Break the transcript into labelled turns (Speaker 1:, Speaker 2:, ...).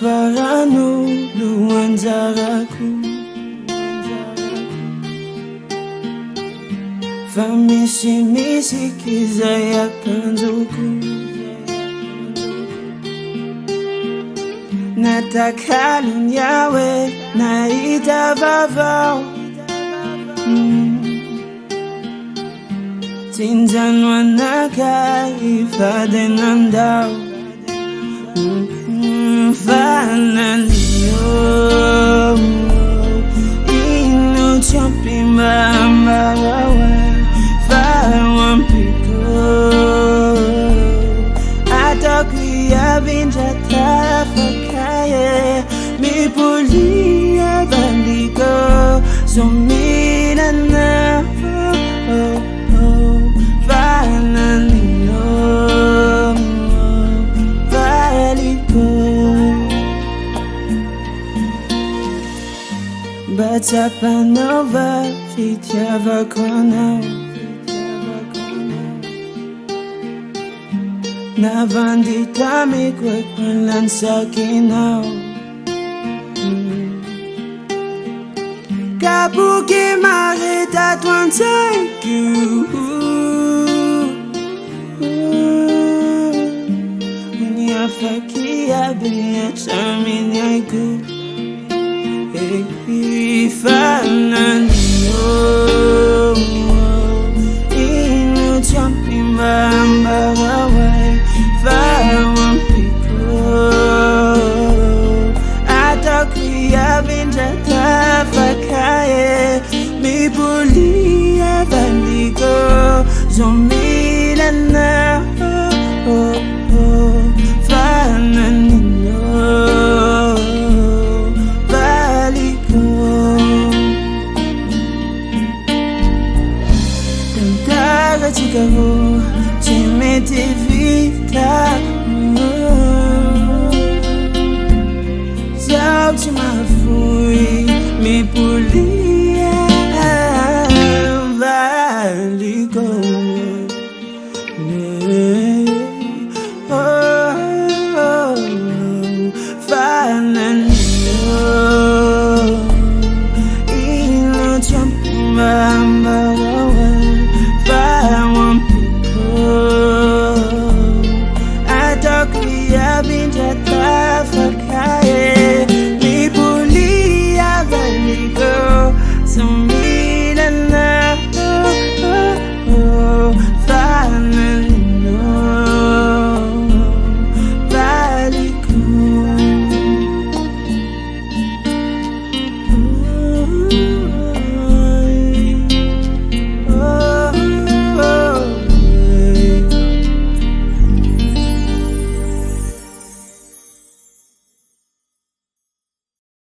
Speaker 1: Parano luanzaraku Famisi kizaya kanzuku Natakalun yawe naita vavao Tinzan wanaka ifadenandao Fanalio Inu chopi mama Fawampiko Atakuya binja tafakaye Mipulia bandiko Zominana Batapanova fitiava konao Navandita mikwe kwenlan sakinao Kabuki marita 25 Uniafakia biya chaminyaku Fanalio Inu champi mamba wawai Fawampiko Atakuya binja tafakaye Mipulia bandiko Zomilana Fanalio Chicago, Chimete Vita Zao Chimafui, Mi Puli